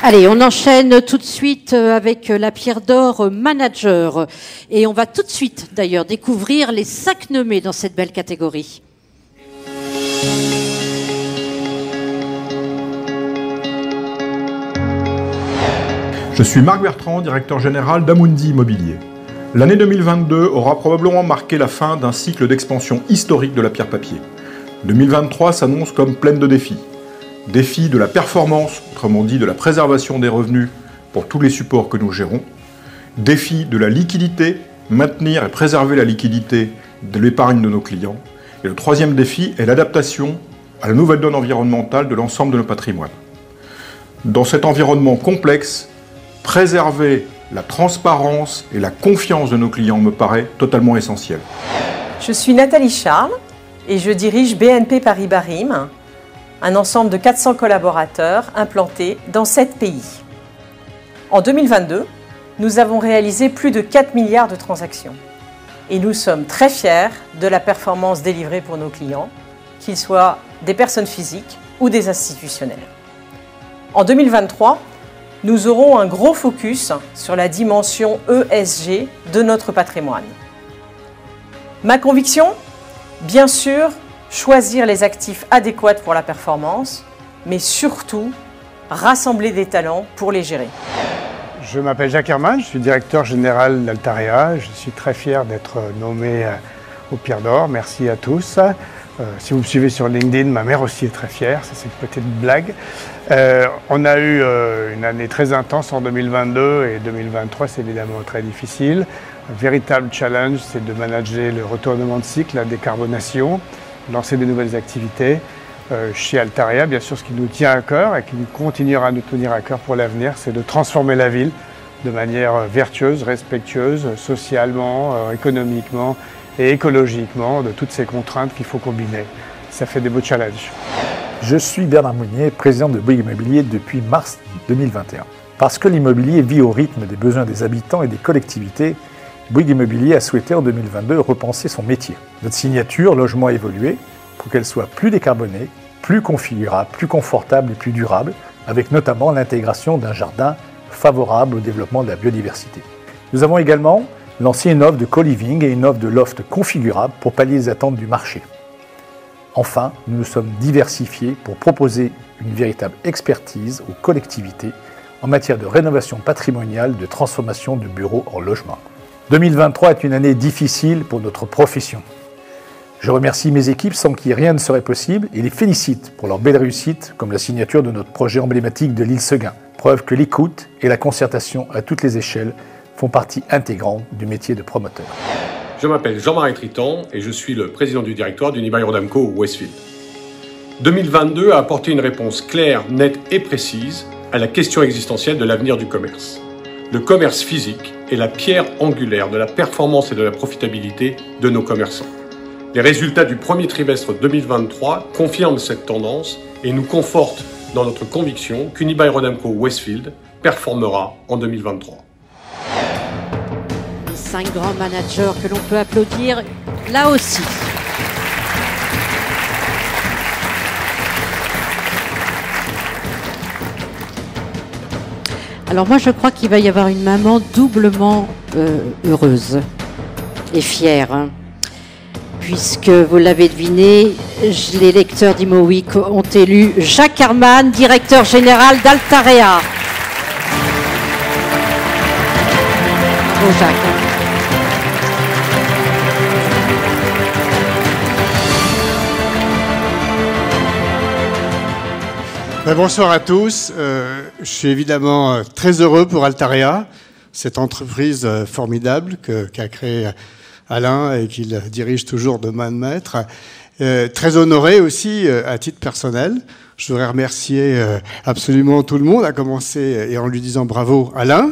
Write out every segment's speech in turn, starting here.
Allez, on enchaîne tout de suite avec la Pierre d'Or Manager. Et on va tout de suite, d'ailleurs, découvrir les 5 nommés dans cette belle catégorie. Je suis Marc Bertrand, directeur général d'Amundi Immobilier. L'année 2022 aura probablement marqué la fin d'un cycle d'expansion historique de la pierre papier. 2023 s'annonce comme pleine de défis. Défi de la performance, autrement dit de la préservation des revenus pour tous les supports que nous gérons. Défi de la liquidité, maintenir et préserver la liquidité de l'épargne de nos clients. Et le troisième défi est l'adaptation à la nouvelle donne environnementale de l'ensemble de nos patrimoines. Dans cet environnement complexe, préserver la transparence et la confiance de nos clients me paraît totalement essentiel. Je suis Nathalie Charles et je dirige BNP Paribas RIM, un ensemble de 400 collaborateurs implantés dans 7 pays. En 2022, nous avons réalisé plus de 4 milliards de transactions. Et nous sommes très fiers de la performance délivrée pour nos clients, qu'ils soient des personnes physiques ou des institutionnels. En 2023, nous aurons un gros focus sur la dimension ESG de notre patrimoine. Ma conviction, bien sûr, choisir les actifs adéquats pour la performance, mais surtout, rassembler des talents pour les gérer. Je m'appelle Jacques Herman, je suis directeur général d'Altarea. Je suis très fier d'être nommé aux Pierres d'Or. Merci à tous. Si vous me suivez sur LinkedIn, ma mère aussi est très fière, ça c'est une petite blague. On a eu une année très intense en 2022 et 2023 c'est évidemment très difficile. Un véritable challenge, c'est de manager le retournement de cycle, la décarbonation, lancer de nouvelles activités. Chez Altaria, bien sûr, ce qui nous tient à cœur et qui continuera à nous tenir à cœur pour l'avenir, c'est de transformer la ville de manière vertueuse, respectueuse, socialement, économiquement et écologiquement, de toutes ces contraintes qu'il faut combiner. Ça fait des beaux challenges. Je suis Bernard Mounier, président de Bouygues Immobilier depuis mars 2021. Parce que l'immobilier vit au rythme des besoins des habitants et des collectivités, Bouygues Immobilier a souhaité en 2022 repenser son métier. Notre signature Logement a évolué pour qu'elle soit plus décarbonée, plus configurable, plus confortable et plus durable, avec notamment l'intégration d'un jardin favorable au développement de la biodiversité. Nous avons également lancé une offre de co-living et une offre de loft configurable pour pallier les attentes du marché. Enfin, nous nous sommes diversifiés pour proposer une véritable expertise aux collectivités en matière de rénovation patrimoniale, de transformation de bureaux en logements. 2023 est une année difficile pour notre profession. Je remercie mes équipes sans qui rien ne serait possible et les félicite pour leur belle réussite, comme la signature de notre projet emblématique de l'île Seguin. Preuve que l'écoute et la concertation à toutes les échelles font partie intégrante du métier de promoteur. Je m'appelle Jean-Marie Triton et je suis le président du directoire d'Unibail-Rodamco Westfield. 2022 a apporté une réponse claire, nette et précise à la question existentielle de l'avenir du commerce. Le commerce physique est la pierre angulaire de la performance et de la profitabilité de nos commerçants. Les résultats du premier trimestre 2023 confirment cette tendance et nous confortent dans notre conviction qu'Unibail-Rodamco Westfield performera en 2023. Les 5 grands managers que l'on peut applaudir là aussi. Alors moi je crois qu'il va y avoir une maman doublement heureuse et fière. Hein. Puisque, vous l'avez deviné, les lecteurs d'Imo Week ont élu Jacques Herman, directeur général d'Altarea. Bravo Jacques. Bonsoir à tous. Je suis évidemment très heureux pour Altaria, cette entreprise formidable qu'a créée Alain et qu'il dirige toujours de main de maître. Très honoré aussi à titre personnel. Je voudrais remercier absolument tout le monde, à commencer et en lui disant bravo Alain.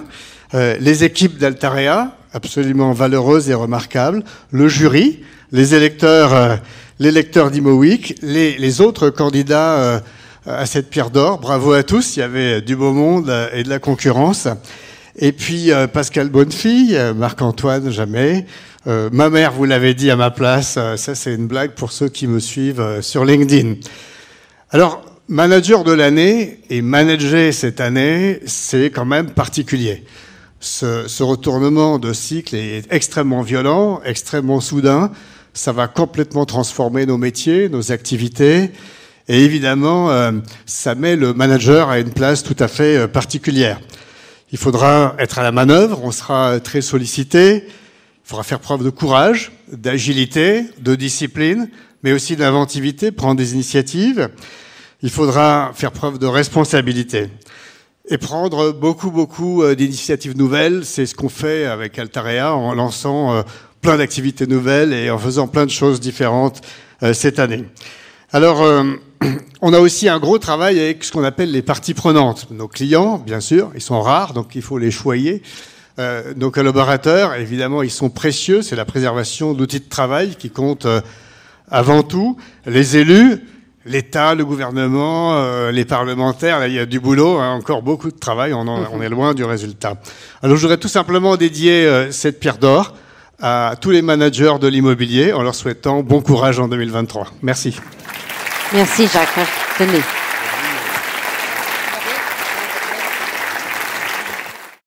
Les équipes d'Altarea, absolument valeureuses et remarquables. Le jury, les électeurs d'Imo Week, les autres candidats à cette pierre d'or. Bravo à tous, il y avait du beau monde et de la concurrence. Et puis Pascal Bonnefille, Marc-Antoine Jamais. Ma mère, vous l'avez dit à ma place, ça c'est une blague pour ceux qui me suivent sur LinkedIn. Alors, Manager de l'année et manager cette année, c'est quand même particulier. Ce retournement de cycle est extrêmement violent, extrêmement soudain. Ça va complètement transformer nos métiers, nos activités. Et évidemment, ça met le manager à une place tout à fait particulière. Il faudra être à la manœuvre, on sera très sollicité. Il faudra faire preuve de courage, d'agilité, de discipline, mais aussi d'inventivité, prendre des initiatives. Il faudra faire preuve de responsabilité et prendre beaucoup d'initiatives nouvelles. C'est ce qu'on fait avec Altarea en lançant plein d'activités nouvelles et en faisant plein de choses différentes cette année. Alors, on a aussi un gros travail avec ce qu'on appelle les parties prenantes. Nos clients, bien sûr, ils sont rares, donc il faut les choyer. Nos collaborateurs, évidemment, ils sont précieux. C'est la préservation d'outils de travail qui compte avant tout. Les élus, l'État, le gouvernement, les parlementaires, là, il y a du boulot, hein, encore beaucoup de travail, on est loin du résultat. Alors je voudrais tout simplement dédier cette pierre d'or à tous les managers de l'immobilier en leur souhaitant bon courage en 2023. Merci. Merci Jacques. Tenez.